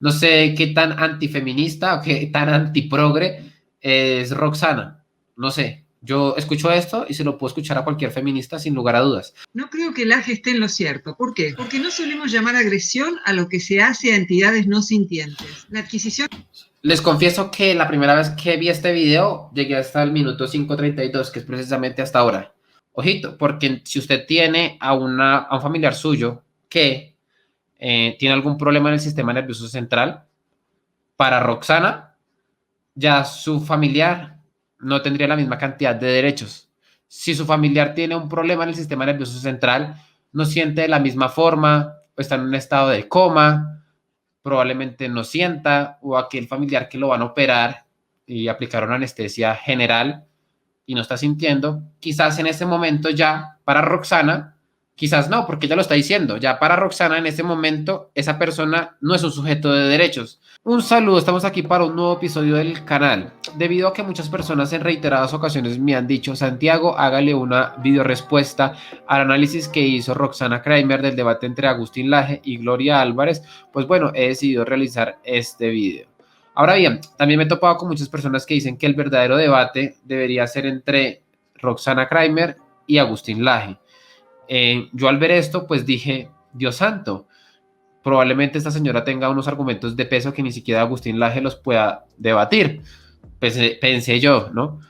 No sé qué tan antifeminista o qué tan antiprogre es Roxana. No sé. Yo escucho esto y se lo puedo escuchar a cualquier feminista sin lugar a dudas. No creo que Laje esté en lo cierto. ¿Por qué? Porque no solemos llamar agresión a lo que se hace a entidades no sintientes. La adquisición... Les confieso que la primera vez que vi este video llegué hasta el minuto 5:32, que es precisamente hasta ahora. Ojito, porque si usted tiene a un familiar suyo que tiene algún problema en el sistema nervioso central, para Roxana, ya su familiar no tendría la misma cantidad de derechos. Si su familiar tiene un problema en el sistema nervioso central, no siente de la misma forma, o está en un estado de coma, probablemente no sienta, o aquel familiar que lo van a operar y aplicar una anestesia general y no está sintiendo, quizás en ese momento ya para Roxana, quizás no, porque ella lo está diciendo, ya para Roxana en ese momento esa persona no es un sujeto de derechos. Un saludo, estamos aquí para un nuevo episodio del canal. Debido a que muchas personas en reiteradas ocasiones me han dicho, Santiago, hágale una video respuesta al análisis que hizo Roxana Kramer del debate entre Agustín Laje y Gloria Álvarez, pues bueno, he decidido realizar este video. Ahora bien, también me he topado con muchas personas que dicen que el verdadero debate debería ser entre Roxana Kramer y Agustín Laje. Yo al ver esto, pues dije, Dios santo, probablemente esta señora tenga unos argumentos de peso que ni siquiera Agustín Laje los pueda debatir. Pensé yo, ¿no?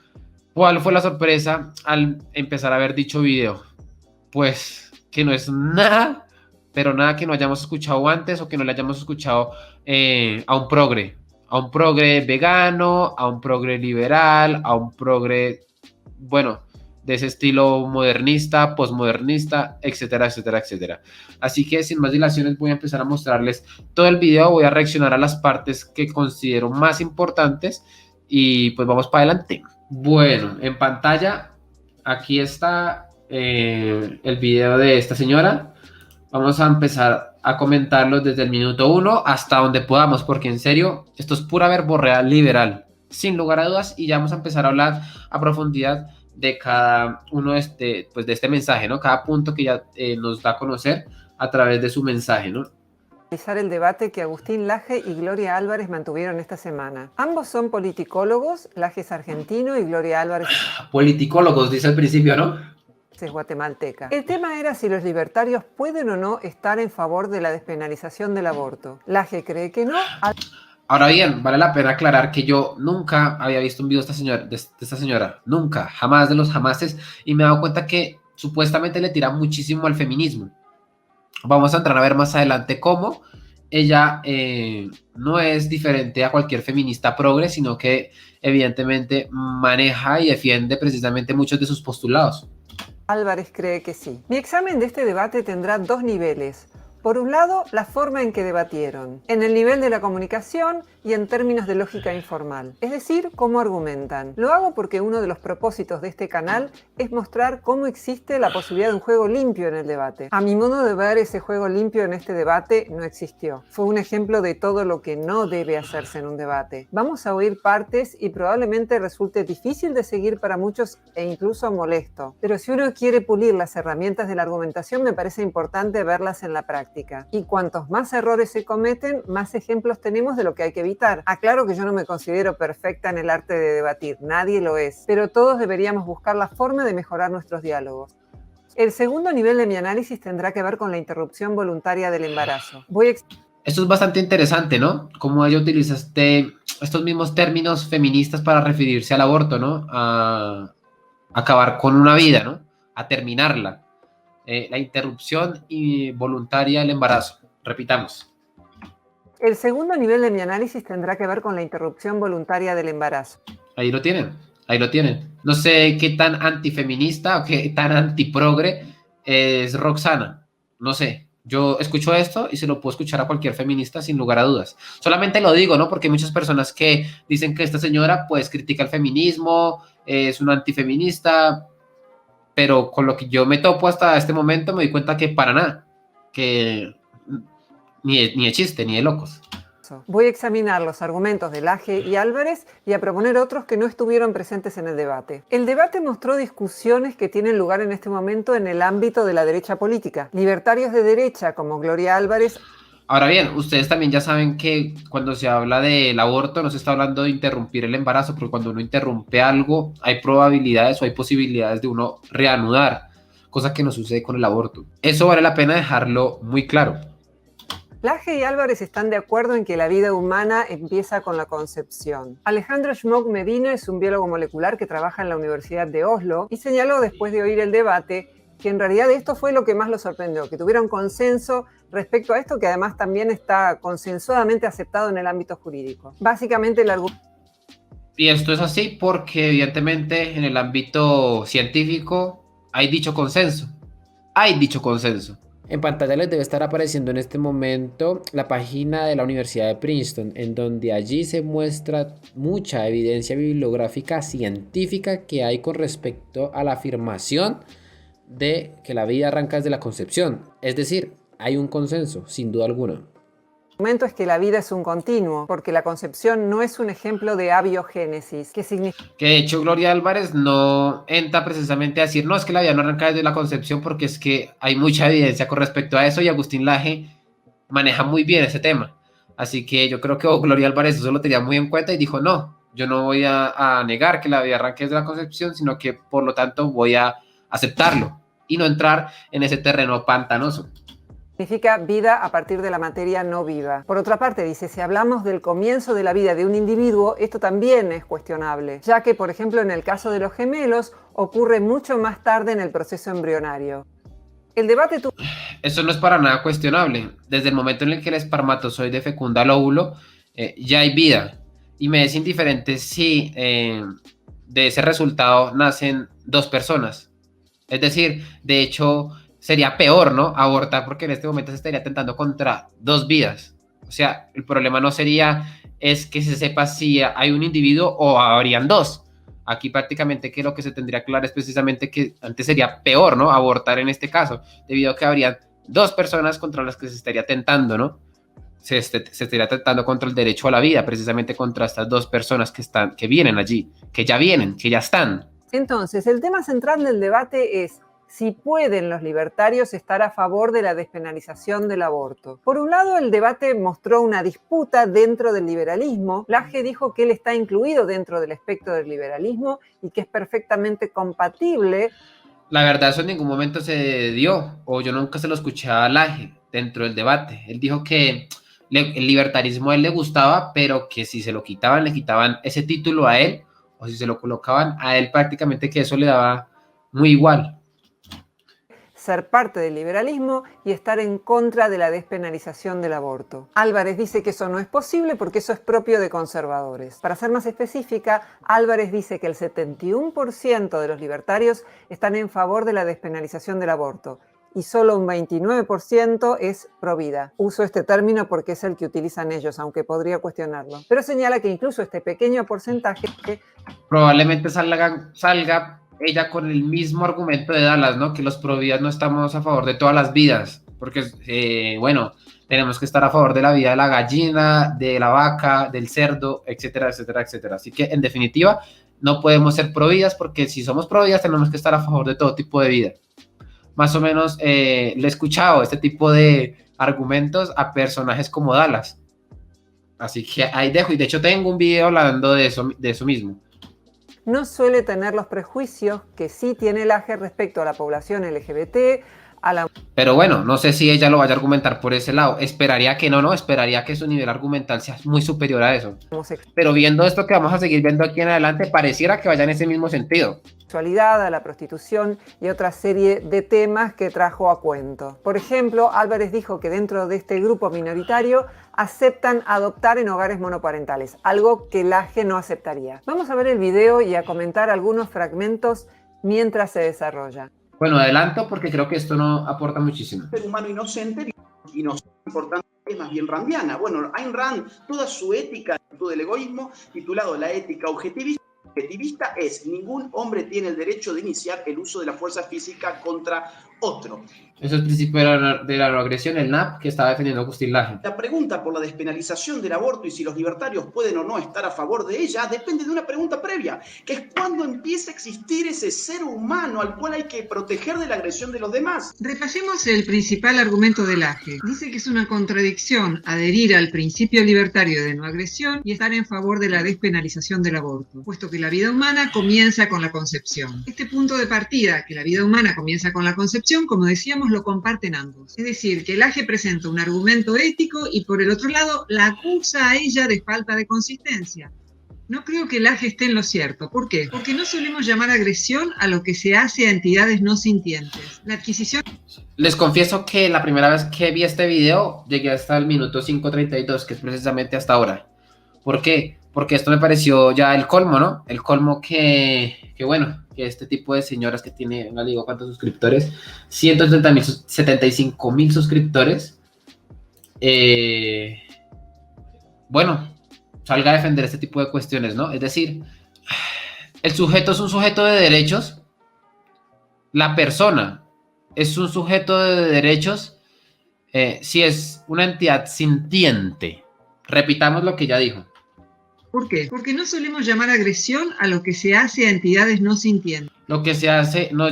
¿Cuál fue la sorpresa al empezar a ver dicho video? Pues que no es nada, pero nada que no hayamos escuchado antes o que no le hayamos escuchado a un progre vegano, a un progre liberal, a un progre, bueno, de ese estilo modernista, postmodernista, etcétera, etcétera, etcétera. Así que sin más dilaciones voy a empezar a mostrarles todo el video, voy a reaccionar a las partes que considero más importantes y pues vamos para adelante. Bueno, en pantalla aquí está el video de esta señora. Vamos a empezar a comentarlo desde el minuto 1 hasta donde podamos, porque en serio, esto es pura verborrea liberal, sin lugar a dudas, y ya vamos a empezar a hablar a profundidad de cada uno pues de este mensaje, ¿no? Cada punto que ya nos da a conocer a través de su mensaje, ¿no? Realizar el debate que Agustín Laje y Gloria Álvarez mantuvieron esta semana. Ambos son politicólogos, Laje es argentino y Gloria Álvarez Politicólogos, dice al principio, ¿no? es guatemalteca. El tema era si los libertarios pueden o no estar en favor de la despenalización del aborto. Laje cree que no. Ahora bien, vale la pena aclarar que yo nunca había visto un video de esta señora, nunca, jamás de los jamases, y me he dado cuenta que supuestamente le tira muchísimo al feminismo. Vamos a entrar a ver más adelante cómo ella no es diferente a cualquier feminista progre, sino que evidentemente maneja y defiende precisamente muchos de sus postulados. Álvarez cree que sí. Mi examen de este debate tendrá dos niveles. Por un lado, la forma en que debatieron, en el nivel de la comunicación y en términos de lógica informal, es decir, cómo argumentan. Lo hago porque uno de los propósitos de este canal es mostrar cómo existe la posibilidad de un juego limpio en el debate. A mi modo de ver, ese juego limpio en este debate no existió. Fue un ejemplo de todo lo que no debe hacerse en un debate. Vamos a oír partes y probablemente resulte difícil de seguir para muchos e incluso molesto. Pero si uno quiere pulir las herramientas de la argumentación, me parece importante verlas en la práctica. Y cuantos más errores se cometen, más ejemplos tenemos de lo que hay que evitar. Aclaro que yo no me considero perfecta en el arte de debatir, nadie lo es, pero todos deberíamos buscar la forma de mejorar nuestros diálogos. El segundo nivel de mi análisis tendrá que ver con la interrupción voluntaria del embarazo. Esto es bastante interesante, ¿no? Cómo ella utiliza estos mismos términos feministas para referirse al aborto, ¿no? A acabar con una vida, ¿no? A terminarla. La interrupción voluntaria del embarazo. Repitamos. El segundo nivel de mi análisis tendrá que ver con la interrupción voluntaria del embarazo. Ahí lo tienen, ahí lo tienen. No sé qué tan antifeminista o qué tan antiprogre es Roxana. No sé. Yo escucho esto y se lo puedo escuchar a cualquier feminista sin lugar a dudas. Solamente lo digo, ¿no? Porque hay muchas personas que dicen que esta señora pues critica el feminismo, es una antifeminista, pero con lo que yo me topo hasta este momento me di cuenta que para nada, que ni de chiste, ni de locos. Voy a examinar los argumentos de Laje y Álvarez y a proponer otros que no estuvieron presentes en el debate. El debate mostró discusiones que tienen lugar en este momento en el ámbito de la derecha política. Libertarios de derecha como Gloria Álvarez. Ahora bien, ustedes también ya saben que cuando se habla del aborto no se está hablando de interrumpir el embarazo, porque cuando uno interrumpe algo hay probabilidades o hay posibilidades de uno reanudar, cosa que no sucede con el aborto. Eso vale la pena dejarlo muy claro. Laje y Álvarez están de acuerdo en que la vida humana empieza con la concepción. Alejandro Schmock Medina es un biólogo molecular que trabaja en la Universidad de Oslo y señaló después de oír el debate que en realidad esto fue lo que más lo sorprendió, que tuviera un consenso respecto a esto que además también está consensuadamente aceptado en el ámbito jurídico. Básicamente el argumento... Y esto es así porque evidentemente en el ámbito científico hay dicho consenso. Hay dicho consenso. En pantalla les debe estar apareciendo en este momento la página de la Universidad de Princeton, en donde allí se muestra mucha evidencia bibliográfica científica que hay con respecto a la afirmación de que la vida arranca desde la concepción. Es decir, hay un consenso, sin duda alguna. El argumento es que la vida es un continuo, porque la concepción no es un ejemplo de abiogénesis, que significa... Que de hecho Gloria Álvarez no entra precisamente a decir, no, es que la vida no arranca desde la concepción, porque es que hay mucha evidencia con respecto a eso y Agustín Laje maneja muy bien ese tema. Así que yo creo que Gloria Álvarez eso lo tenía muy en cuenta y dijo, no, yo no voy a negar que la vida arranque desde la concepción, sino que por lo tanto voy a aceptarlo y no entrar en ese terreno pantanoso. Significa vida a partir de la materia no viva. Por otra parte, dice, si hablamos del comienzo de la vida de un individuo, esto también es cuestionable, ya que, por ejemplo, en el caso de los gemelos, ocurre mucho más tarde en el proceso embrionario. El debate tuvo... Eso no es para nada cuestionable. Desde el momento en el que el espermatozoide fecunda el óvulo, ya hay vida. Y me es indiferente si de ese resultado nacen dos personas. Es decir, de hecho... sería peor, ¿no? Abortar, porque en este momento se estaría atentando contra dos vidas. O sea, el problema no sería es que se sepa si hay un individuo o habrían dos. Aquí prácticamente que lo que se tendría claro es precisamente que antes sería peor, ¿no? Abortar en este caso, debido a que habrían dos personas contra las que se estaría atentando, ¿no? Se estaría atentando contra el derecho a la vida, precisamente contra estas dos personas que vienen allí, que ya vienen, que ya están. Entonces, el tema central del debate es si pueden los libertarios estar a favor de la despenalización del aborto. Por un lado, el debate mostró una disputa dentro del liberalismo. Laje dijo que él está incluido dentro del espectro del liberalismo y que es perfectamente compatible. La verdad, eso en ningún momento se dio, o yo nunca se lo escuché a Laje dentro del debate. Él dijo que el libertarismo a él le gustaba, pero que si se lo quitaban, le quitaban ese título a él, o si se lo colocaban a él prácticamente que eso le daba muy igual. Ser parte del liberalismo y estar en contra de la despenalización del aborto. Álvarez dice que eso no es posible porque eso es propio de conservadores. Para ser más específica, Álvarez dice que el 71% de los libertarios están en favor de la despenalización del aborto y solo un 29% es pro vida. Uso este término porque es el que utilizan ellos, aunque podría cuestionarlo. Pero señala que incluso este pequeño porcentaje... probablemente salga ella con el mismo argumento de Dallas, ¿no? Que los providas no estamos a favor de todas las vidas, porque, bueno, tenemos que estar a favor de la vida de la gallina, de la vaca, del cerdo, etcétera, etcétera, etcétera. Así que, en definitiva, no podemos ser providas porque si somos providas tenemos que estar a favor de todo tipo de vida. Más o menos le he escuchado este tipo de argumentos a personajes como Dallas. Así que ahí dejo, y de hecho tengo un video hablando de eso mismo. No suele tener los prejuicios que sí tiene Laje respecto a la población LGBT, a la... Pero bueno, no sé si ella lo vaya a argumentar por ese lado. Esperaría que no, esperaría que su nivel argumental sea muy superior a eso. Pero viendo esto que vamos a seguir viendo aquí en adelante, pareciera que vaya en ese mismo sentido. Sexualidad, a la prostitución y otra serie de temas que trajo a cuento. Por ejemplo, Álvarez dijo que dentro de este grupo minoritario aceptan adoptar en hogares monoparentales, algo que Laje no aceptaría. Vamos a ver el video y a comentar algunos fragmentos mientras se desarrolla. Bueno, adelanto porque creo que esto no aporta muchísimo. Ser humano inocente, importante, es más bien randiana. Bueno, Ayn Rand, toda su ética del egoísmo, titulado La ética objetivista es: ningún hombre tiene el derecho de iniciar el uso de la fuerza física contra otro. Eso es el principio de la no agresión, el NAP, que estaba defendiendo Agustín Laje. La pregunta por la despenalización del aborto y si los libertarios pueden o no estar a favor de ella depende de una pregunta previa, que es cuándo empieza a existir ese ser humano al cual hay que proteger de la agresión de los demás. Repasemos el principal argumento del AGE. Dice que es una contradicción adherir al principio libertario de no agresión y estar en favor de la despenalización del aborto, puesto que la vida humana comienza con la concepción. Este punto de partida, que la vida humana comienza con la concepción, como decíamos, lo comparten ambos. Es decir, que el AGE presenta un argumento ético y por el otro lado la acusa a ella de falta de consistencia. No creo que el AGE esté en lo cierto. ¿Por qué? Porque no solemos llamar agresión a lo que se hace a entidades no sintientes. La adquisición... Les confieso que la primera vez que vi este video llegué hasta el minuto 5:32, que es precisamente hasta ahora. ¿Por qué? Porque esto me pareció ya el colmo, ¿no? El colmo que bueno, que este tipo de señoras que tiene, no digo cuántos suscriptores, 175,000 suscriptores, bueno, salga a defender este tipo de cuestiones, ¿no? Es decir, el sujeto es un sujeto de derechos, la persona es un sujeto de derechos si es una entidad sintiente. Repitamos lo que ya dijo. ¿Por qué? Porque no solemos llamar agresión a lo que se hace a entidades no sintientes. Lo que se hace, no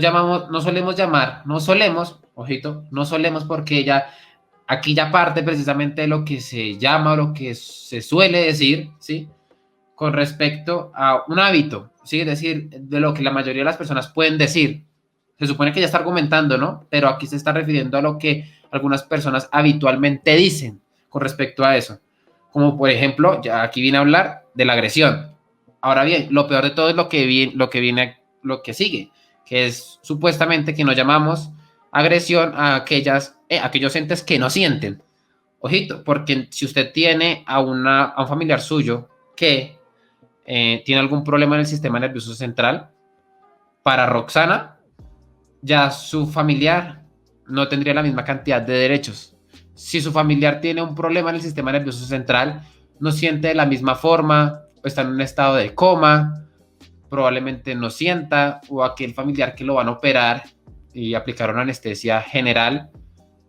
solemos llamar, ojito, no solemos porque ya, aquí ya parte precisamente de lo que se llama o lo que se suele decir, ¿sí? Con respecto a un hábito, ¿sí? Es decir, de lo que la mayoría de las personas pueden decir. Se supone que ya está argumentando, ¿no? Pero aquí se está refiriendo a lo que algunas personas habitualmente dicen con respecto a eso. Como por ejemplo, ya aquí viene a hablar de la agresión. Ahora bien, lo peor de todo es lo que sigue, que es supuestamente que nos llamamos agresión a aquellos entes que no sienten. Ojito, porque si usted tiene a un familiar suyo que tiene algún problema en el sistema nervioso central, para Roxana, ya su familiar no tendría la misma cantidad de derechos. Si su familiar tiene un problema en el sistema nervioso central, no siente de la misma forma, o está en un estado de coma, probablemente no sienta, o aquel familiar que lo van a operar y aplicar una anestesia general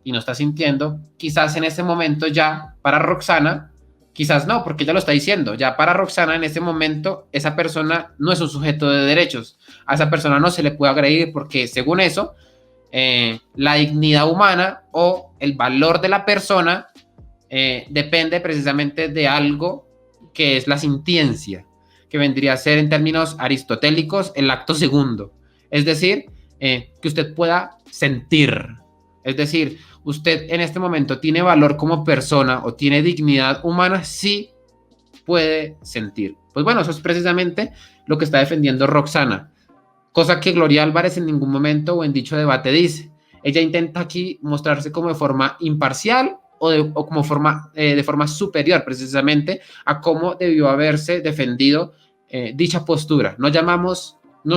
y no está sintiendo, quizás en ese momento ya para Roxana, quizás no, porque ella lo está diciendo, ya para Roxana en ese momento esa persona no es un sujeto de derechos, a esa persona no se le puede agredir porque según eso, la dignidad humana o el valor de la persona depende precisamente de algo que es la sintiencia, que vendría a ser en términos aristotélicos el acto segundo, es decir, que usted pueda sentir, es decir, usted en este momento tiene valor como persona o tiene dignidad humana, sí puede sentir. Pues bueno, eso es precisamente lo que está defendiendo Roxana, cosa que Gloria Álvarez en ningún momento o en dicho debate dice. Ella intenta aquí mostrarse como de forma imparcial o como de forma superior precisamente a cómo debió haberse defendido dicha postura. No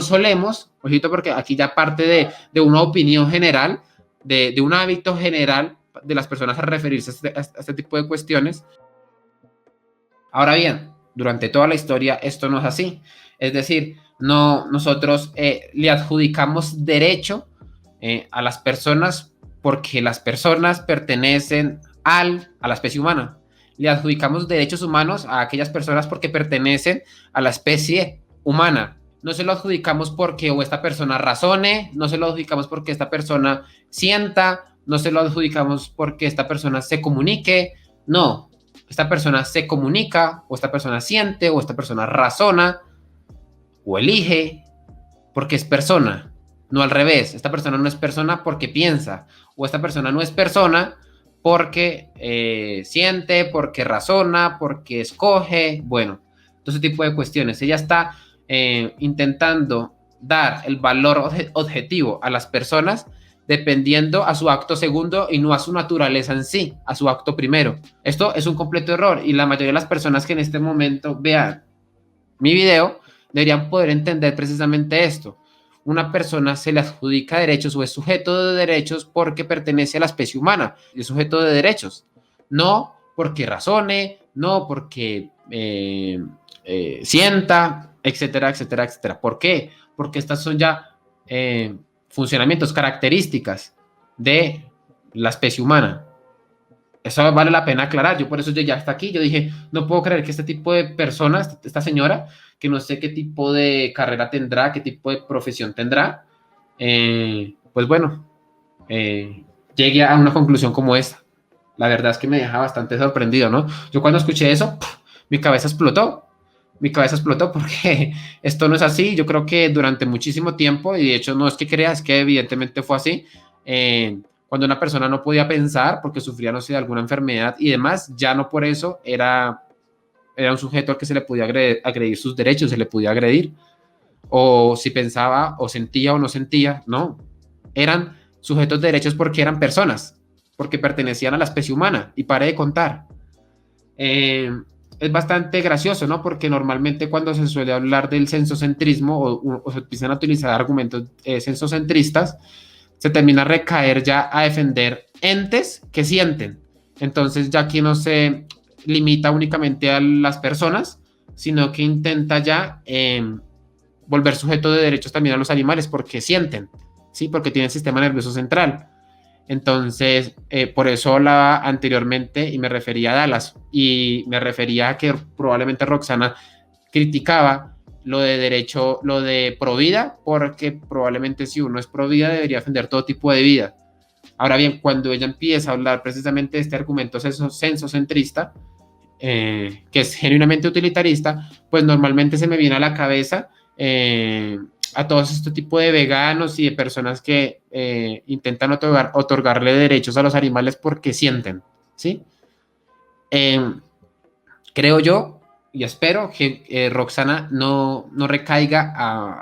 solemos, ojito porque aquí ya parte de una opinión general, de un hábito general de las personas a referirse a este tipo de cuestiones. Ahora bien, durante toda la historia esto no es así. Es decir, nosotros le adjudicamos derecho a las personas porque las personas pertenecen a la especie humana. Le adjudicamos derechos humanos a aquellas personas porque pertenecen a la especie humana. No se lo adjudicamos porque o esta persona razone, no se lo adjudicamos porque esta persona sienta, no se lo adjudicamos porque esta persona se comunique. No, esta persona se comunica, o esta persona siente, o esta persona razona, o elige, porque es persona, no al revés. Esta persona no es persona porque piensa, o esta persona no es persona porque siente, porque razona, porque escoge, bueno, todo ese tipo de cuestiones. Ella está intentando dar el valor objetivo a las personas dependiendo a su acto segundo y no a su naturaleza en sí, a su acto primero. Esto es un completo error y la mayoría de las personas que en este momento vean mi video deberían poder entender precisamente esto. Una persona se le adjudica derechos o es sujeto de derechos porque pertenece a la especie humana, es sujeto de derechos, no porque razone, no porque sienta, etcétera, etcétera, etcétera. ¿Por qué? Porque estas son ya funcionamientos, características de la especie humana. Eso vale la pena aclarar. Yo por eso llegué hasta aquí. Yo dije, no puedo creer que este tipo de personas, esta señora, que no sé qué tipo de carrera tendrá, qué tipo de profesión tendrá, pues bueno, llegué a una conclusión como esta. La verdad es que me deja bastante sorprendido, ¿no? Yo cuando escuché eso, mi cabeza explotó. Mi cabeza explotó porque esto no es así. Yo creo que durante muchísimo tiempo, y de hecho no es que creas, que evidentemente fue así, cuando una persona no podía pensar porque sufría, no sé, de alguna enfermedad y demás, ya no por eso era un sujeto al que se le podía agredir sus derechos, se le podía agredir, o si pensaba o sentía o no sentía, no. Eran sujetos de derechos porque eran personas, porque pertenecían a la especie humana, y paré de contar. Es bastante gracioso, ¿no? Porque normalmente cuando se suele hablar del sensocentrismo o se empiezan a utilizar argumentos sensocentristas, se termina a recaer ya a defender entes que sienten. Entonces ya aquí no se limita únicamente a las personas, sino que intenta ya volver sujeto de derechos también a los animales porque sienten, ¿sí? Porque tienen sistema nervioso central. Entonces, por eso hablaba anteriormente y me refería a Dallas y me refería a que probablemente Roxana criticaba lo de derecho, lo de provida, porque probablemente si uno es provida debería defender todo tipo de vida. Ahora bien, cuando ella empieza a hablar precisamente de este argumento sensocentrista, que es genuinamente utilitarista, pues normalmente se me viene a la cabeza a todos este tipo de veganos y de personas que intentan otorgarle derechos a los animales porque sienten, ¿sí? Creo yo y espero que Roxana no recaiga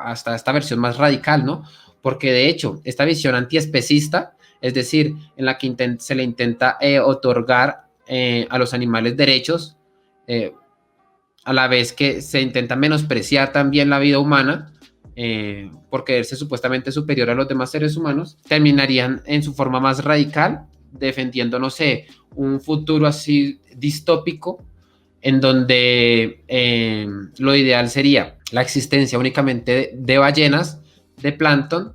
hasta esta versión más radical, ¿no? Porque de hecho, esta visión antiespecista, es decir, en la que se le intenta otorgar a los animales derechos, a la vez que se intenta menospreciar también la vida humana, por creerse supuestamente superior a los demás seres humanos, terminarían en su forma más radical defendiendo, no sé, un futuro así distópico en donde lo ideal sería la existencia únicamente de ballenas, de plancton,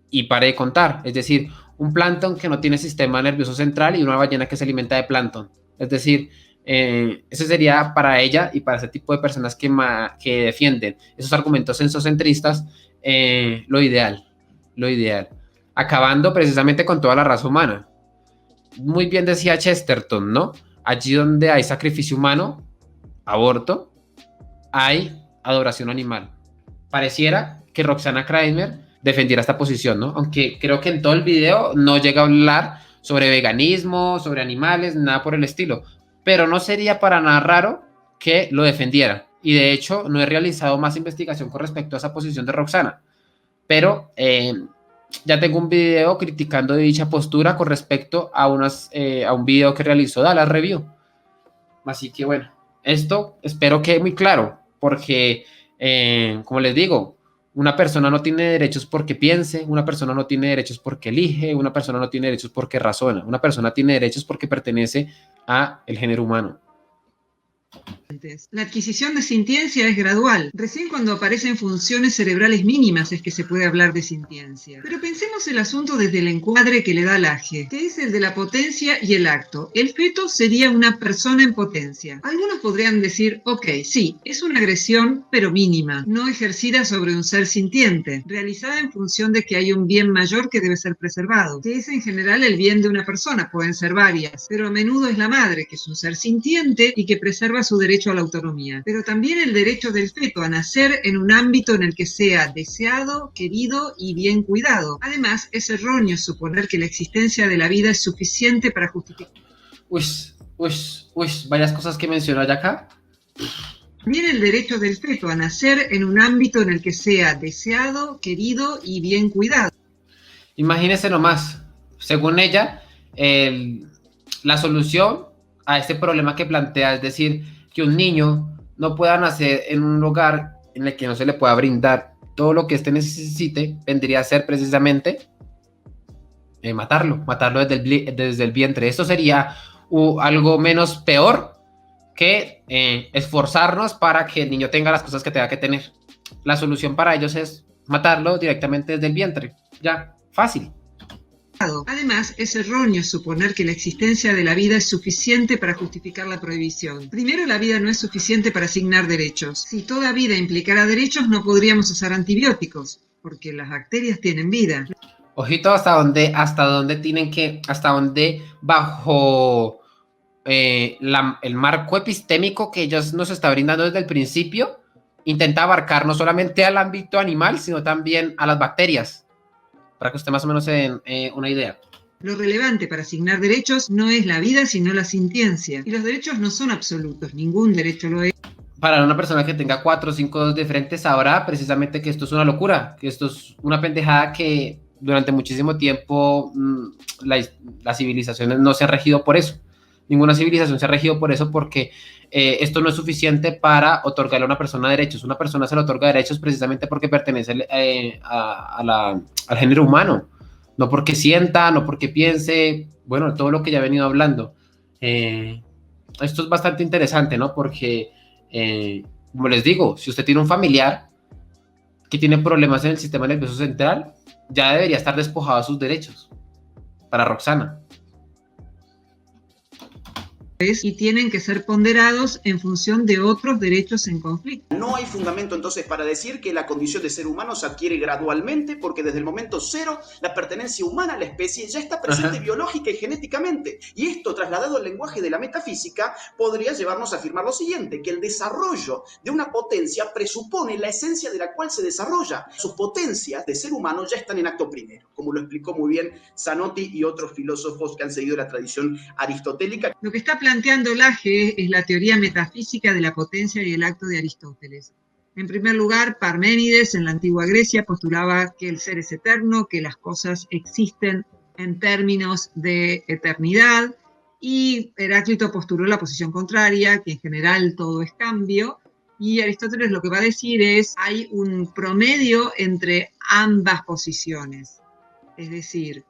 y pare de contar, es decir, un plancton que no tiene sistema nervioso central y una ballena que se alimenta de plancton, es decir, ese sería para ella y para ese tipo de personas que defienden esos argumentos sensocentristas lo ideal, acabando precisamente con toda la raza humana. Muy bien decía Chesterton, ¿no? Allí donde hay sacrificio humano, aborto, hay adoración animal. Pareciera que Roxana Kramer defendiera esta posición, ¿no? Aunque creo que en todo el video no llega a hablar sobre veganismo, sobre animales, nada por el estilo. Pero no sería para nada raro que lo defendiera. Y de hecho, no he realizado más investigación con respecto a esa posición de Roxana. Pero ya tengo un video criticando dicha postura con respecto a un video que realizó Dallas Review. Así que bueno, esto espero quede muy claro, porque como les digo, una persona no tiene derechos porque piense, una persona no tiene derechos porque elige, una persona no tiene derechos porque razona, una persona tiene derechos porque pertenece a el género humano. La adquisición de sintiencia es gradual. Recién cuando aparecen funciones cerebrales mínimas es que se puede hablar de sintiencia. Pero pensemos el asunto desde el encuadre que le da Laje, que es el de la potencia y el acto. El feto sería una persona en potencia. Algunos podrían decir, ok, sí, es una agresión, pero mínima, no ejercida sobre un ser sintiente, realizada en función de que hay un bien mayor que debe ser preservado, que es en general el bien de una persona, pueden ser varias, pero a menudo es la madre, que es un ser sintiente y que preserva su derecho a la autonomía, pero también el derecho del feto a nacer en un ámbito en el que sea deseado, querido y bien cuidado. Además, es erróneo suponer que la existencia de la vida es suficiente para justificar. Varias cosas que mencionó ya acá. También el derecho del feto a nacer en un ámbito en el que sea deseado, querido y bien cuidado. Imagínense nomás, según ella, la solución a este problema que plantea, es decir, que un niño no pueda nacer en un lugar en el que no se le pueda brindar todo lo que éste necesite, vendría a ser precisamente matarlo desde el vientre. Esto sería algo menos peor que esforzarnos para que el niño tenga las cosas que tenga que tener. La solución para ellos es matarlo directamente desde el vientre. Ya, fácil. Además, es erróneo suponer que la existencia de la vida es suficiente para justificar la prohibición. Primero, la vida no es suficiente para asignar derechos. Si toda vida implicara derechos, no podríamos usar antibióticos, porque las bacterias tienen vida. Ojito hasta dónde bajo el marco epistémico que ellos nos está brindando desde el principio, intenta abarcar no solamente al ámbito animal, sino también a las bacterias, para que usted más o menos se den una idea. Lo relevante para asignar derechos no es la vida, sino la sintiencia. Y los derechos no son absolutos, ningún derecho lo es. Para una persona que tenga 4 o 5 dedos de frente sabrá precisamente que esto es una locura, que esto es una pendejada que durante muchísimo tiempo las civilizaciones no se han regido por eso. Ninguna civilización se ha regido por eso porque esto no es suficiente para otorgarle a una persona derechos. Una persona se le otorga derechos precisamente porque pertenece al género humano, no porque sienta, no porque piense, bueno, todo lo que ya he venido hablando. Esto es bastante interesante, ¿no? Porque, como les digo, si usted tiene un familiar que tiene problemas en el sistema nervioso central, ya debería estar despojado de sus derechos. Para Roxana. Y tienen que ser ponderados en función de otros derechos en conflicto. No hay fundamento entonces para decir que la condición de ser humano se adquiere gradualmente, porque desde el momento cero la pertenencia humana a la especie ya está presente biológica y genéticamente. Y esto, trasladado al lenguaje de la metafísica, podría llevarnos a afirmar lo siguiente, que el desarrollo de una potencia presupone la esencia de la cual se desarrolla. Sus potencias de ser humano ya están en acto primero, como lo explicó muy bien Zanotti y otros filósofos que han seguido la tradición aristotélica. Lo que está planteando Laje es la teoría metafísica de la potencia y el acto de Aristóteles. En primer lugar, Parménides en la antigua Grecia postulaba que el ser es eterno, que las cosas existen en términos de eternidad, y Heráclito postuló la posición contraria, que en general todo es cambio, y Aristóteles lo que va a decir es hay un promedio entre ambas posiciones. Es decir,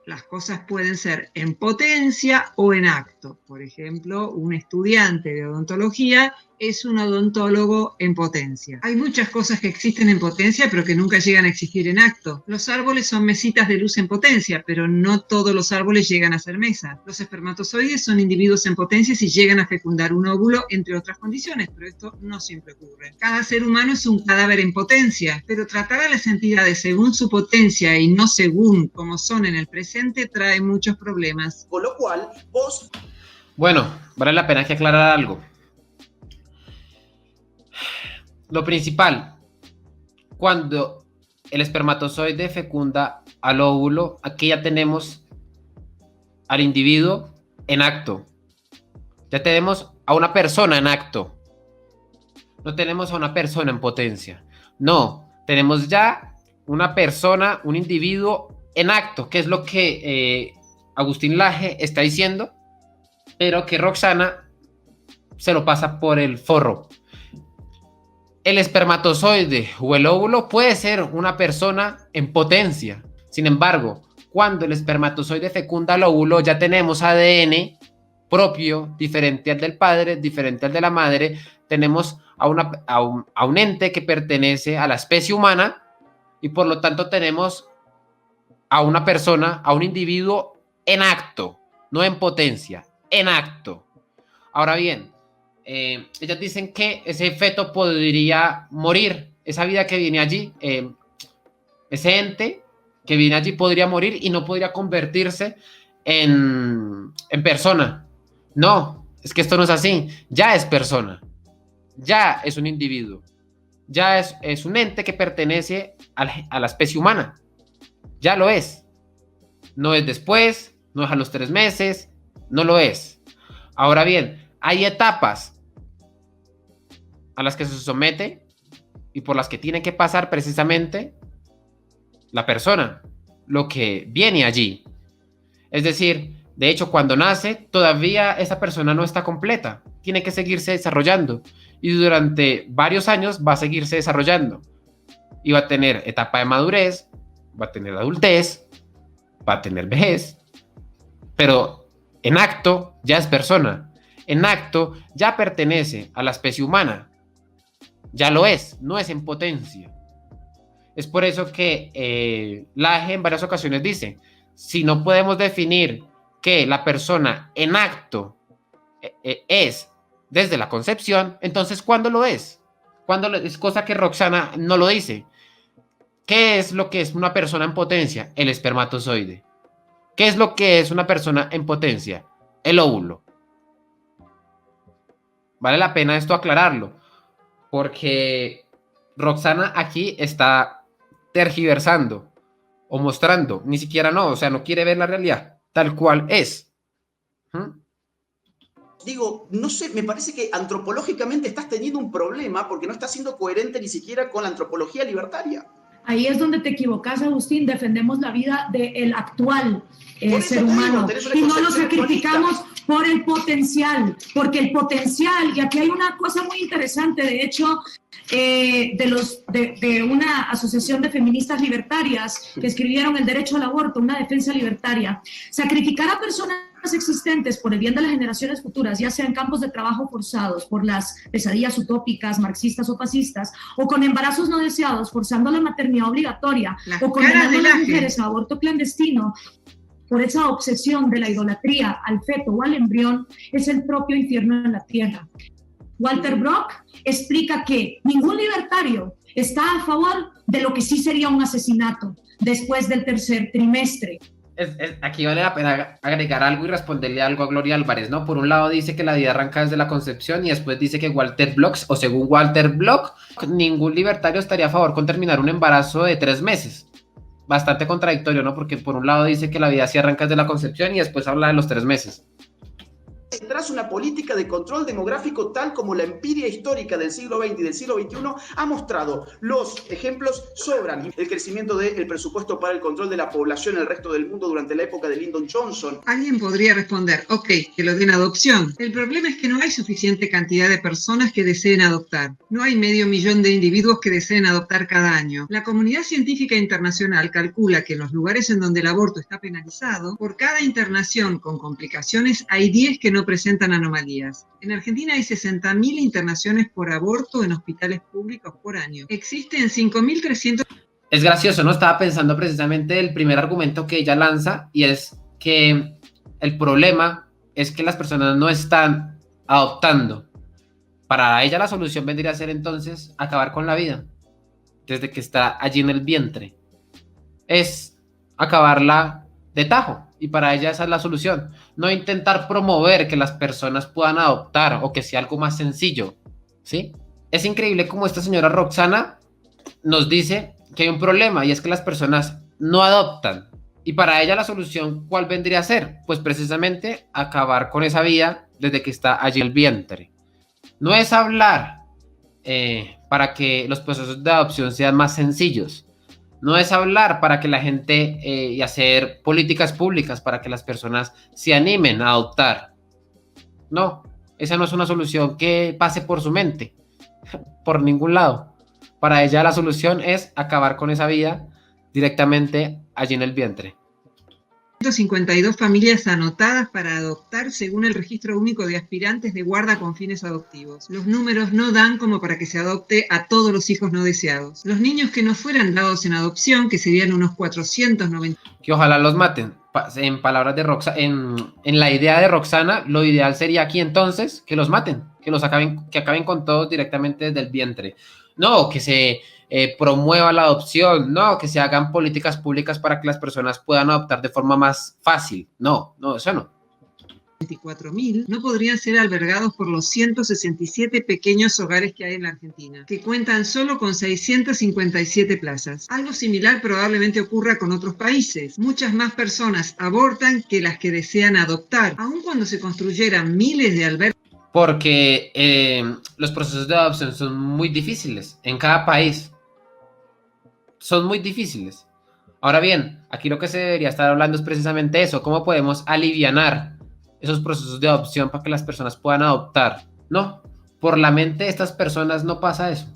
las cosas pueden ser en potencia o en acto. Por ejemplo, un estudiante de odontología es un odontólogo en potencia. Hay muchas cosas que existen en potencia, pero que nunca llegan a existir en acto. Los árboles son mesitas de luz en potencia, pero no todos los árboles llegan a ser mesas. Los espermatozoides son individuos en potencia si llegan a fecundar un óvulo, entre otras condiciones, pero esto no siempre ocurre. Cada ser humano es un cadáver en potencia, pero tratar a las entidades según su potencia y no según como son en el presente trae muchos problemas. Con lo cual, vos... Bueno, vale la pena que aclarar algo. Lo principal, cuando el espermatozoide fecunda al óvulo, aquí ya tenemos al individuo en acto. Ya tenemos a una persona en acto. No tenemos a una persona en potencia. No, tenemos ya una persona, un individuo en acto, que es lo que Agustín Laje está diciendo, pero que Roxana se lo pasa por el forro. El espermatozoide o el óvulo puede ser una persona en potencia. Sin embargo, cuando el espermatozoide fecunda al óvulo, ya tenemos ADN propio, diferente al del padre, diferente al de la madre. Tenemos a un ente que pertenece a la especie humana y por lo tanto tenemos a una persona, a un individuo en acto, no en potencia, en acto. Ahora bien, ellas dicen que ese feto podría morir, esa vida que viene allí, ese ente que viene allí podría morir y no podría convertirse en persona. No, es que esto no es así, ya es persona, ya es un individuo, ya es un ente que pertenece a la especie humana, ya lo es. No es después, no es a los 3 meses, no lo es. Ahora bien, hay etapas a las que se somete y por las que tiene que pasar precisamente la persona, lo que viene allí. Es decir, de hecho, cuando nace, todavía esa persona no está completa, tiene que seguirse desarrollando y durante varios años va a seguirse desarrollando y va a tener etapa de madurez, va a tener adultez, va a tener vejez, pero en acto ya es persona, en acto ya pertenece a la especie humana. Ya lo es, no es en potencia. Es por eso que Laje en varias ocasiones dice, si no podemos definir que la persona en acto es desde la concepción, entonces ¿cuándo lo es? Es cosa que Roxana no lo dice. ¿Qué es lo que es una persona en potencia? El espermatozoide. ¿Qué es lo que es una persona en potencia? El óvulo. Vale la pena esto aclararlo, porque Roxana aquí está tergiversando o mostrando, ni siquiera no, o sea, no quiere ver la realidad tal cual es. Digo, no sé, me parece que antropológicamente estás teniendo un problema porque no estás siendo coherente ni siquiera con la antropología libertaria. Ahí es donde te equivocas, Agustín. Defendemos la vida del actual ser humano y no lo sacrificamos por el potencial, porque el potencial, y aquí hay una cosa muy interesante, de hecho, de una asociación de feministas libertarias que escribieron El derecho al aborto, una defensa libertaria. Sacrificar a personas existentes por el bien de las generaciones futuras, ya sea en campos de trabajo forzados por las pesadillas utópicas, marxistas o fascistas, o con embarazos no deseados, forzando la maternidad obligatoria, o condenando a las mujeres a aborto clandestino, por esa obsesión de la idolatría al feto o al embrión, es el propio infierno en la tierra. Walter Block explica que ningún libertario está a favor de lo que sí sería un asesinato después del tercer trimestre. Aquí vale la pena agregar algo y responderle algo a Gloria Álvarez, ¿no? Por un lado dice que la vida arranca desde la concepción y después dice que Walter Block, o según Walter Block, ningún libertario estaría a favor con terminar un embarazo de 3 meses. Bastante contradictorio, ¿no? Porque por un lado dice que la vida sí arranca desde la concepción y después habla de los 3 meses. Tras una política de control demográfico tal como la empiria histórica del siglo XX y del siglo XXI ha mostrado. Los ejemplos sobran. El crecimiento del presupuesto para el control de la población en el resto del mundo durante la época de Lyndon Johnson. Alguien podría responder, ok, que lo den adopción. El problema es que no hay suficiente cantidad de personas que deseen adoptar. No hay 500.000 de individuos que deseen adoptar cada año. La comunidad científica internacional calcula que en los lugares en donde el aborto está penalizado, por cada internación con complicaciones hay 10 que no presentan anomalías. En Argentina hay 60.000 internaciones por aborto en hospitales públicos por año. Existen 5.300... Es gracioso, ¿no? Estaba pensando precisamente el primer argumento que ella lanza y es que el problema es que las personas no están adoptando. Para ella la solución vendría a ser entonces acabar con la vida desde que está allí en el vientre. Es acabarla de tajo. Y para ella esa es la solución. No intentar promover que las personas puedan adoptar o que sea algo más sencillo, ¿sí? Es increíble cómo esta señora Roxana nos dice que hay un problema y es que las personas no adoptan. Y para ella la solución, ¿cuál vendría a ser? Pues precisamente acabar con esa vida desde que está allí el vientre. No es hablar para que los procesos de adopción sean más sencillos. No es hablar para que la gente y hacer políticas públicas para que las personas se animen a adoptar. No, esa no es una solución que pase por su mente, por ningún lado. Para ella la solución es acabar con esa vida directamente allí en el vientre. 152 familias anotadas para adoptar según el Registro Único de Aspirantes de Guarda con fines adoptivos. Los números no dan como para que se adopte a todos los hijos no deseados. Los niños que no fueran dados en adopción, que serían unos 490. Que ojalá los maten. En palabras de Roxana, en la idea de Roxana, lo ideal sería aquí entonces que los maten, que acaben con todos directamente desde el vientre. No, que se promueva la adopción, no, que se hagan políticas públicas para que las personas puedan adoptar de forma más fácil. No, eso no. 24.000 no podrían ser albergados por los 167 pequeños hogares que hay en la Argentina, que cuentan solo con 657 plazas. Algo similar probablemente ocurra con otros países. Muchas más personas abortan que las que desean adoptar, aun cuando se construyeran miles de albergues. Porque los procesos de adopción son muy difíciles en cada país. Son muy difíciles. Ahora bien, aquí lo que se debería estar hablando es precisamente eso. ¿Cómo podemos alivianar esos procesos de adopción para que las personas puedan adoptar? No, por la mente de estas personas no pasa eso.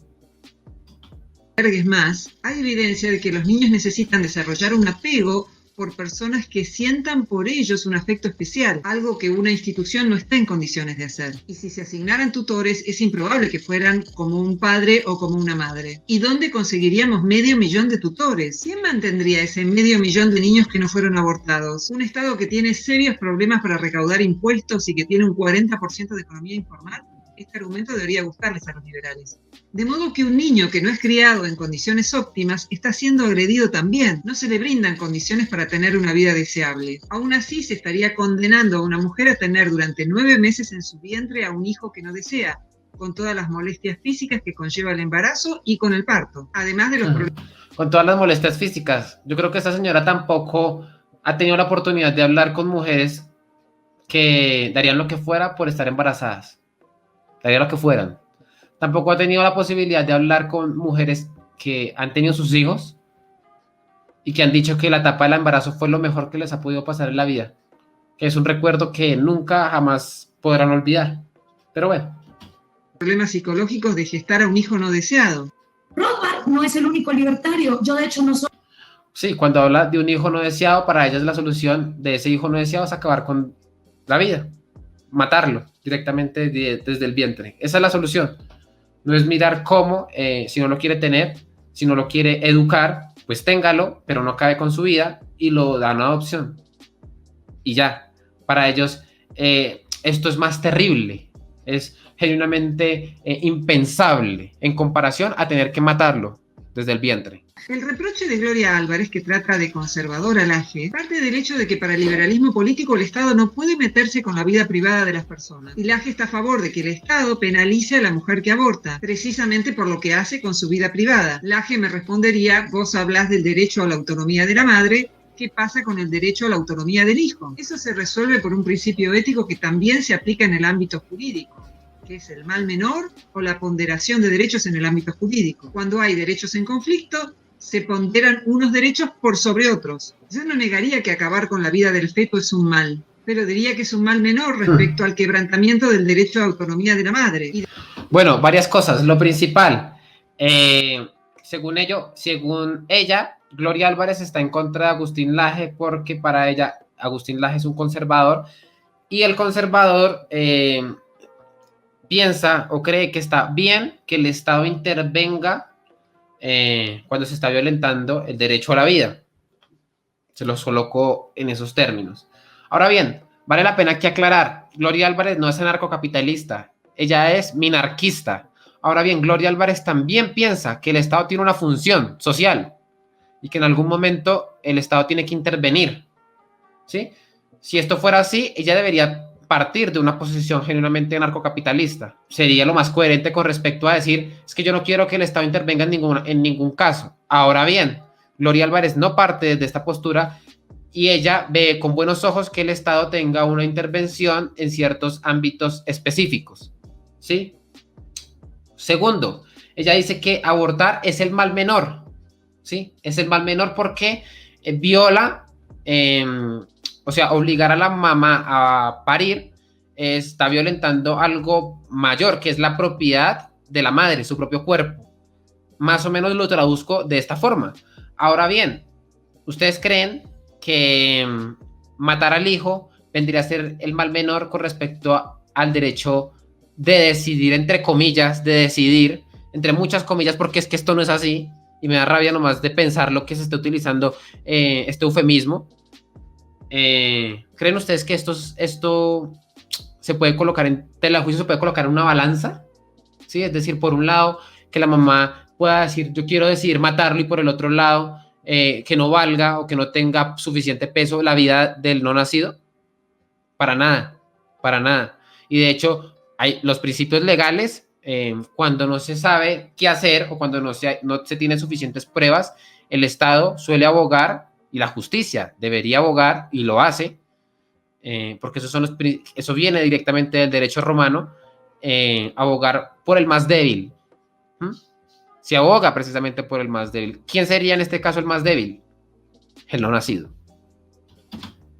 Más, hay evidencia de que los niños necesitan desarrollar un apego por personas que sientan por ellos un afecto especial, algo que una institución no está en condiciones de hacer. Y si se asignaran tutores, es improbable que fueran como un padre o como una madre. ¿Y dónde conseguiríamos 500.000 de tutores? ¿Quién mantendría ese 500.000 de niños que no fueron abortados? Un Estado que tiene serios problemas para recaudar impuestos y que tiene un 40% de economía informal. Este argumento debería gustarles a los liberales. De modo que un niño que no es criado en condiciones óptimas está siendo agredido también. No se le brindan condiciones para tener una vida deseable. Aún así, se estaría condenando a una mujer a tener durante 9 meses en su vientre a un hijo que no desea, con todas las molestias físicas que conlleva el embarazo y con el parto. Además de los problemas. Con todas las molestias físicas. Yo creo que esta señora tampoco ha tenido la oportunidad de hablar con mujeres que darían lo que fuera por estar embarazadas. Darían lo que fueran. Tampoco ha tenido la posibilidad de hablar con mujeres que han tenido sus hijos y que han dicho que la etapa del embarazo fue lo mejor que les ha podido pasar en la vida. Que es un recuerdo que nunca jamás podrán olvidar. Pero bueno. Problemas psicológicos de gestar a un hijo no deseado. Rothbard no es el único libertario. Yo, de hecho, no soy. Sí, cuando habla de un hijo no deseado, para ellas la solución de ese hijo no deseado es acabar con la vida. Matarlo directamente desde el vientre. Esa es la solución. No es mirar cómo, si no lo quiere tener, si no lo quiere educar, pues téngalo, pero no acabe con su vida y lo dan a adopción. Y ya, para ellos esto es más terrible, es genuinamente impensable en comparación a tener que matarlo desde el vientre. El reproche de Gloria Álvarez, que trata de conservador al AGE, parte del hecho de que para el liberalismo político el Estado no puede meterse con la vida privada de las personas. Y el AGE está a favor de que el Estado penalice a la mujer que aborta, precisamente por lo que hace con su vida privada. El AGE me respondería, vos hablás del derecho a la autonomía de la madre, ¿qué pasa con el derecho a la autonomía del hijo? Eso se resuelve por un principio ético que también se aplica en el ámbito jurídico, que es el mal menor o la ponderación de derechos en el ámbito jurídico. Cuando hay derechos en conflicto, se ponderan unos derechos por sobre otros. Yo no negaría que acabar con la vida del feto es un mal, pero diría que es un mal menor respecto al quebrantamiento del derecho a autonomía de la madre. Bueno, varias cosas. Lo principal, según ella, Gloria Álvarez está en contra de Agustín Laje porque para ella Agustín Laje es un conservador y el conservador piensa o cree que está bien que el Estado intervenga cuando se está violentando el derecho a la vida. Se los colocó en esos términos. Ahora bien, vale la pena que aclarar, Gloria Álvarez no es anarcocapitalista, ella es minarquista. Ahora bien, Gloria Álvarez también piensa que el Estado tiene una función social y que en algún momento el Estado tiene que intervenir, ¿sí? Si esto fuera así, ella debería partir de una posición genuinamente anarcocapitalista. Sería lo más coherente con respecto a decir, es que yo no quiero que el Estado intervenga en ningún caso. Ahora bien, Gloria Álvarez no parte de esta postura y ella ve con buenos ojos que el Estado tenga una intervención en ciertos ámbitos específicos, ¿sí? Segundo, ella dice que abortar es el mal menor, ¿sí? Es el mal menor porque viola, o sea, obligar a la mamá a parir está violentando algo mayor, que es la propiedad de la madre, su propio cuerpo. Más o menos lo traduzco de esta forma. Ahora bien, ¿ustedes creen que matar al hijo vendría a ser el mal menor con respecto al derecho de decidir, entre comillas, de decidir, entre muchas comillas, porque es que esto no es así, y me da rabia nomás de pensar lo que se está utilizando este eufemismo? ¿Creen ustedes que esto se puede colocar en tela de juicio, se puede colocar en una balanza? ¿Sí? Es decir, por un lado, que la mamá pueda decir, yo quiero decidir matarlo, y por el otro lado, que no valga o que no tenga suficiente peso la vida del no nacido. Para nada, para nada. Y de hecho, hay los principios legales, cuando no se sabe qué hacer o cuando no se tienen suficientes pruebas, el Estado suele abogar, y la justicia debería abogar, y lo hace, porque eso viene directamente del derecho romano, abogar por el más débil. Se aboga precisamente por el más débil. ¿Quién sería en este caso el más débil? El no nacido.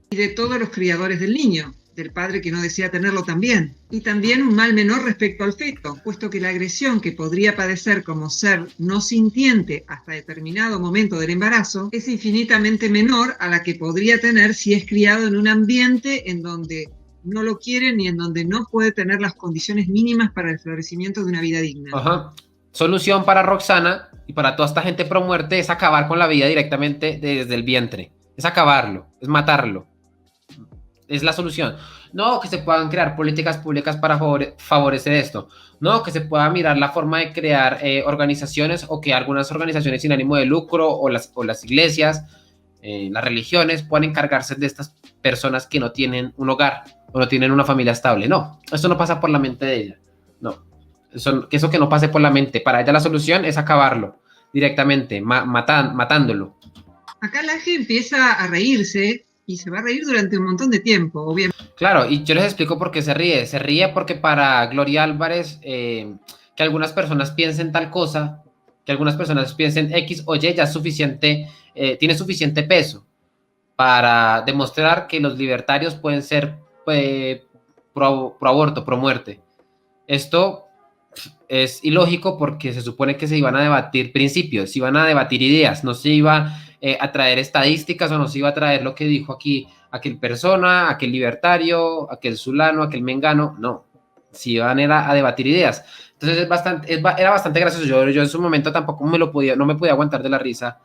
Y de todos los criadores del niño. del padre que no desea tenerlo también. Y también un mal menor respecto al feto, puesto que la agresión que podría padecer como ser no sintiente hasta determinado momento del embarazo es infinitamente menor a la que podría tener si es criado en un ambiente en donde no lo quiere ni en donde no puede tener las condiciones mínimas para el florecimiento de una vida digna. Ajá. Solución para Roxana y para toda esta gente pro muerte es acabar con la vida directamente desde el vientre. Es acabarlo, es matarlo. Es la solución. No que se puedan crear políticas públicas para favorecer esto. No que se pueda mirar la forma de crear organizaciones o que algunas organizaciones sin ánimo de lucro o las iglesias, las religiones puedan encargarse de estas personas que no tienen un hogar o no tienen una familia estable. No, esto no pasa por la mente de ella. No, eso que no pase por la mente. Para ella la solución es acabarlo directamente, matándolo. Acá Laje empieza a reírse y se va a reír durante un montón de tiempo, obviamente. Claro, y yo les explico por qué se ríe. Se ríe porque para Gloria Álvarez, que algunas personas piensen tal cosa, que algunas personas piensen X o Y, ya es suficiente, tiene suficiente peso para demostrar que los libertarios pueden ser pro aborto, pro muerte. Esto es ilógico porque se supone que se iban a debatir principios, se iban a debatir ideas, no se iba a traer estadísticas o no se iba a traer lo que dijo aquí aquel persona, aquel libertario, aquel zulano, aquel mengano, no, se iban a debatir ideas. Entonces era bastante gracioso. Yo en su momento tampoco no me podía aguantar de la risa,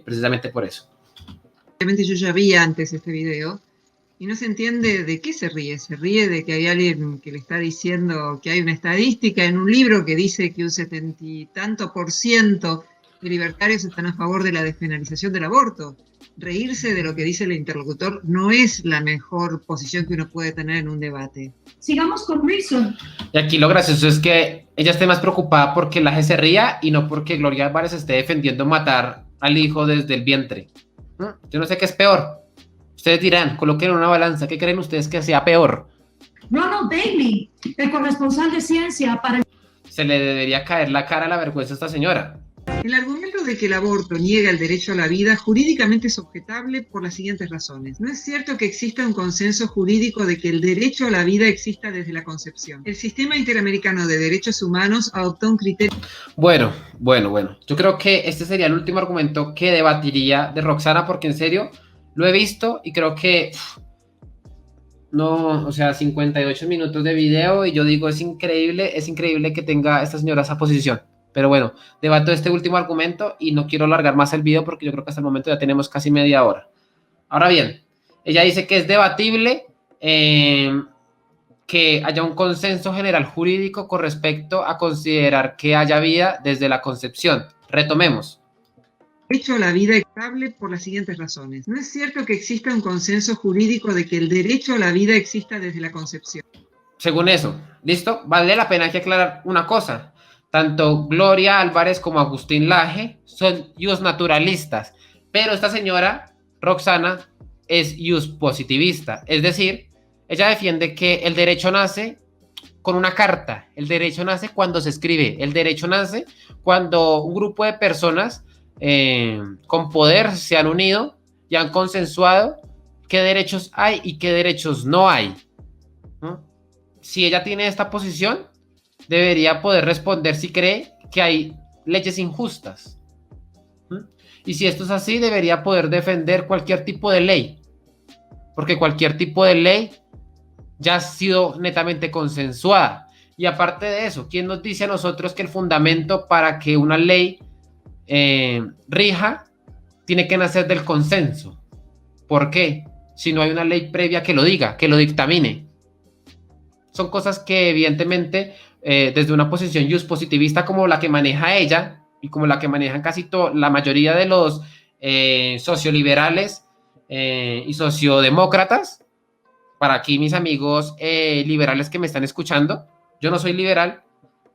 precisamente por eso. Obviamente yo ya vi antes este video y no se entiende de qué se ríe. Se ríe de que hay alguien que le está diciendo que hay una estadística en un libro que dice que un 70 y tanto % de libertarios están a favor de la despenalización del aborto. Reírse de lo que dice el interlocutor no es la mejor posición que uno puede tener en un debate. Sigamos con Reason. Y aquí lo gracioso es que ella esté más preocupada porque la se ría y no porque Gloria Álvarez esté defendiendo matar al hijo desde el vientre. Yo no sé qué es peor. Ustedes dirán, coloquen una balanza. ¿Qué creen ustedes que sea peor? Ronald Bailey, el corresponsal de ciencia para... Se le debería caer la cara a la vergüenza a esta señora. El argumento de que el aborto niega el derecho a la vida jurídicamente es objetable por las siguientes razones. No es cierto que exista un consenso jurídico de que el derecho a la vida exista desde la concepción. El Sistema Interamericano de Derechos Humanos adoptó un criterio... Bueno. Yo creo que este sería el último argumento que debatiría de Roxana, porque en serio lo he visto y creo que... No, o sea, 58 minutos de video y yo digo, es increíble que tenga esta señora esa posición. Pero bueno, debato este último argumento y no quiero alargar más el video porque yo creo que hasta el momento ya tenemos casi media hora. Ahora bien, ella dice que es debatible que haya un consenso general jurídico con respecto a considerar que haya vida desde la concepción. Retomemos. Derecho a la vida es estable por las siguientes razones. No es cierto que exista un consenso jurídico de que el derecho a la vida exista desde la concepción. Según eso, ¿listo? Vale la pena que aclarar una cosa. Tanto Gloria Álvarez como Agustín Laje son ius naturalistas, pero esta señora, Roxana, es ius positivista. Es decir, ella defiende que el derecho nace con una carta, el derecho nace cuando se escribe, el derecho nace cuando un grupo de personas con poder se han unido y han consensuado qué derechos hay y qué derechos no hay, ¿no? Si ella tiene esta posición, debería poder responder si cree que hay leyes injustas. Y si esto es así, debería poder defender cualquier tipo de ley, porque cualquier tipo de ley ya ha sido netamente consensuada. Y aparte de eso, ¿quién nos dice a nosotros que el fundamento para que una ley rija tiene que nacer del consenso? ¿Por qué? Si no hay una ley previa que lo diga, que lo dictamine. Son cosas que evidentemente desde una posición just positivista como la que maneja ella y como la que manejan casi la mayoría de los socioliberales y sociodemócratas, para aquí mis amigos liberales que me están escuchando, yo no soy liberal,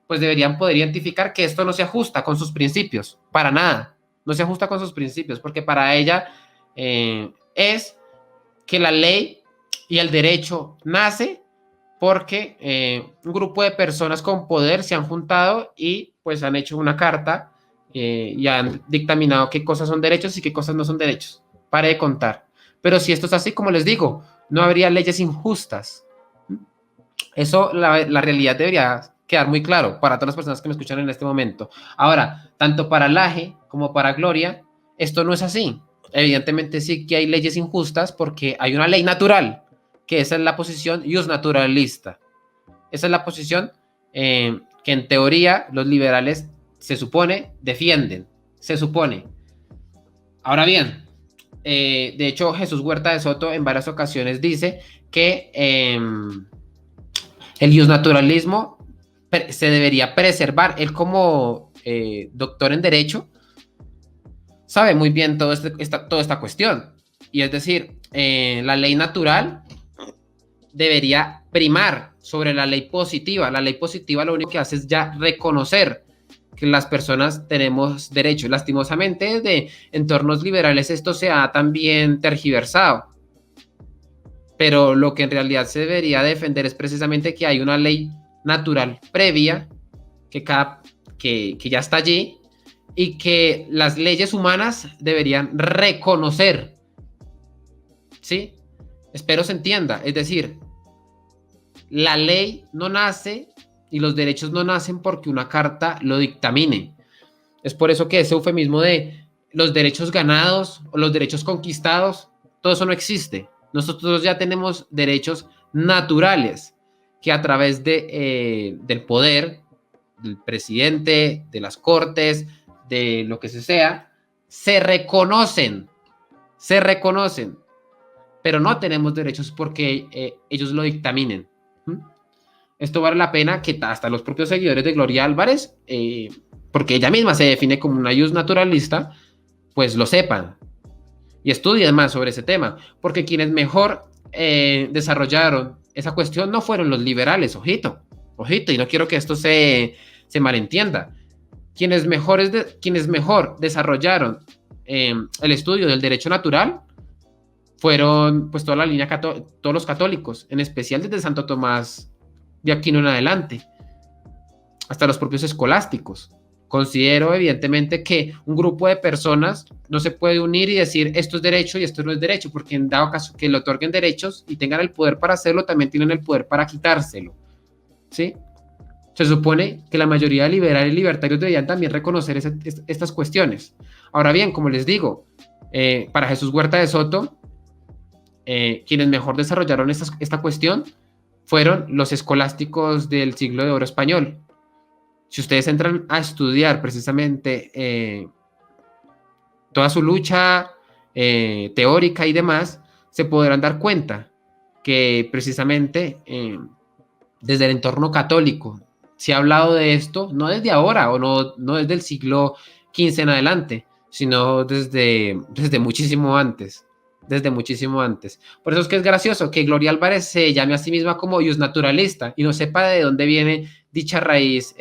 pues deberían poder identificar que esto no se ajusta con sus principios, para nada, no se ajusta con sus principios, porque para ella es que la ley y el derecho nace porque un grupo de personas con poder se han juntado y pues han hecho una carta y han dictaminado qué cosas son derechos y qué cosas no son derechos. Pare de contar. Pero si esto es así, como les digo, no habría leyes injustas. Eso, la realidad debería quedar muy claro para todas las personas que me escuchan en este momento. Ahora, tanto para Laje como para Gloria, esto no es así. Evidentemente sí que hay leyes injustas porque hay una ley natural, que esa es la posición iusnaturalista. Esa es la posición que en teoría los liberales se supone defienden. Se supone. Ahora bien, de hecho Jesús Huerta de Soto en varias ocasiones dice que el iusnaturalismo se debería preservar. Él como doctor en Derecho sabe muy bien toda esta cuestión. Y es decir, la ley natural debería primar sobre la ley positiva. La ley positiva lo único que hace es ya reconocer que las personas tenemos derechos. Lastimosamente, de entornos liberales esto se ha también tergiversado. Pero lo que en realidad se debería defender es precisamente que hay una ley natural previa que ya está allí y que las leyes humanas deberían reconocer. ¿Sí? Espero se entienda. Es decir, la ley no nace y los derechos no nacen porque una carta lo dictamine. Es por eso que ese eufemismo de los derechos ganados o los derechos conquistados, todo eso no existe. Nosotros ya tenemos derechos naturales que a través del poder, del presidente, de las cortes, de lo que sea, se reconocen, pero no tenemos derechos porque ellos lo dictaminen. Esto vale la pena que hasta los propios seguidores de Gloria Álvarez, porque ella misma se define como una iusnaturalista, pues lo sepan y estudien más sobre ese tema, porque quienes mejor desarrollaron esa cuestión no fueron los liberales, ojito, y no quiero que esto se malentienda. Quienes mejor desarrollaron el estudio del derecho natural fueron pues toda la línea, todos los católicos, en especial desde Santo Tomás de Aquino en adelante, hasta los propios escolásticos. Considero evidentemente que un grupo de personas no se puede unir y decir esto es derecho y esto no es derecho, porque en dado caso que le otorguen derechos y tengan el poder para hacerlo, también tienen el poder para quitárselo, ¿sí? Se supone que la mayoría de liberales y libertarios deberían también reconocer estas cuestiones. Ahora bien, como les digo, para Jesús Huerta de Soto, quienes mejor desarrollaron esta cuestión fueron los escolásticos del siglo de oro español. Si ustedes entran a estudiar precisamente toda su lucha teórica y demás, se podrán dar cuenta que precisamente desde el entorno católico se ha hablado de esto, no desde ahora o no desde el siglo XV en adelante, sino desde muchísimo antes. Desde muchísimo antes. Por eso es que es gracioso que Gloria Álvarez se llame a sí misma como iusnaturalista y no sepa de dónde viene dicha raíz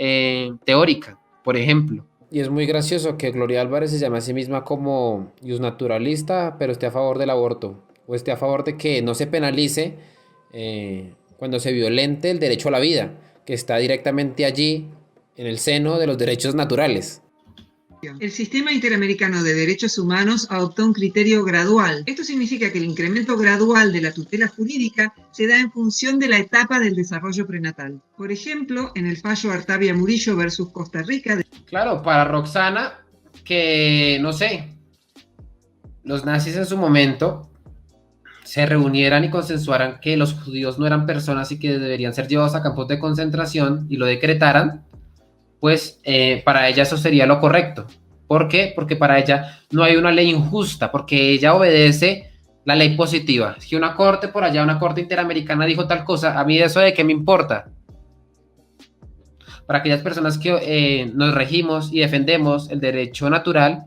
teórica, por ejemplo. Y es muy gracioso que Gloria Álvarez se llame a sí misma como iusnaturalista, pero esté a favor del aborto, o esté a favor de que no se penalice cuando se violente el derecho a la vida, que está directamente allí en el seno de los derechos naturales. El Sistema Interamericano de Derechos Humanos adoptó un criterio gradual. Esto significa que el incremento gradual de la tutela jurídica se da en función de la etapa del desarrollo prenatal. Por ejemplo, en el fallo Artavia Murillo versus Costa Rica. Claro, para Roxana, que no sé, los nazis en su momento se reunieran y consensuaran que los judíos no eran personas y que deberían ser llevados a campos de concentración y lo decretaran, pues para ella eso sería lo correcto. ¿Por qué? Porque para ella no hay una ley injusta, porque ella obedece la ley positiva. Si una corte por allá, una corte interamericana dijo tal cosa, a mí eso de qué me importa. Para aquellas personas que nos regimos y defendemos el derecho natural,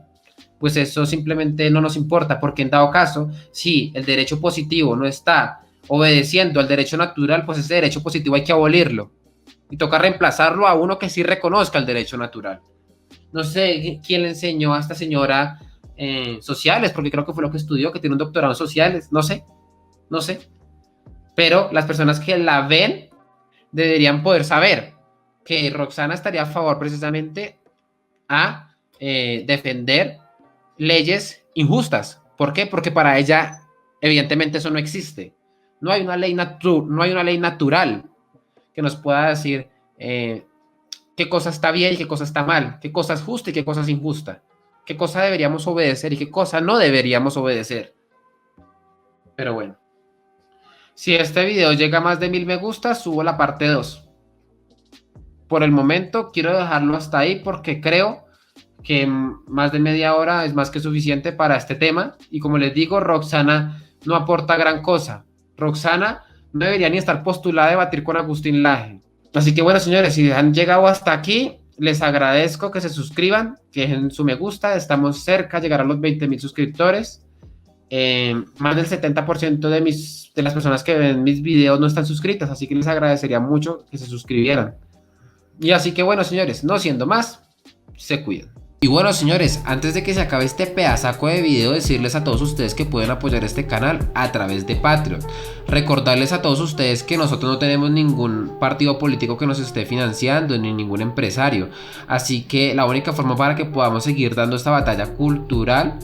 pues eso simplemente no nos importa, porque en dado caso, si el derecho positivo no está obedeciendo al derecho natural, pues ese derecho positivo hay que abolirlo. Y toca reemplazarlo a uno que sí reconozca el derecho natural. No sé quién le enseñó a esta señora sociales, porque creo que fue lo que estudió, que tiene un doctorado en sociales, no sé. Pero las personas que la ven deberían poder saber que Roxana estaría a favor precisamente a defender leyes injustas. ¿Por qué? Porque para ella evidentemente eso no existe. No hay una ley, no hay una ley natural que nos pueda decir qué cosa está bien y qué cosa está mal, qué cosa es justa y qué cosa es injusta, qué cosa deberíamos obedecer y qué cosa no deberíamos obedecer. Pero bueno, si este video llega a más de 1000 me gusta, subo la parte 2. Por el momento quiero dejarlo hasta ahí porque creo que más de media hora es más que suficiente para este tema. Y como les digo, Roxana no aporta gran cosa. Roxana no debería ni estar postulada a debatir con Agustín Laje. Así que bueno, señores, si han llegado hasta aquí, les agradezco que se suscriban, que dejen su me gusta. Estamos cerca de llegar a los 20.000 suscriptores. Más del 70% de las personas que ven mis videos no están suscritas, así que les agradecería mucho que se suscribieran. Y así que bueno, señores, no siendo más, se cuidan. Y bueno, señores, antes de que se acabe este pedazaco de video, decirles a todos ustedes que pueden apoyar este canal a través de Patreon. Recordarles a todos ustedes que nosotros no tenemos ningún partido político que nos esté financiando, ni ningún empresario. Así que la única forma para que podamos seguir dando esta batalla cultural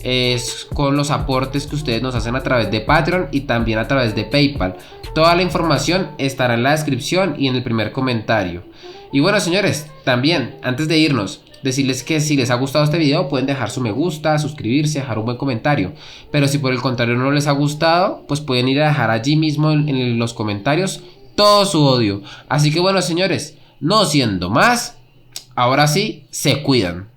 es con los aportes que ustedes nos hacen a través de Patreon y también a través de PayPal. Toda la información estará en la descripción y en el primer comentario. Y bueno, señores, también antes de irnos, decirles que si les ha gustado este video pueden dejar su me gusta, suscribirse, dejar un buen comentario. Pero si por el contrario no les ha gustado, pues pueden ir a dejar allí mismo en los comentarios todo su odio. Así que bueno, señores, no siendo más, ahora sí, se cuidan.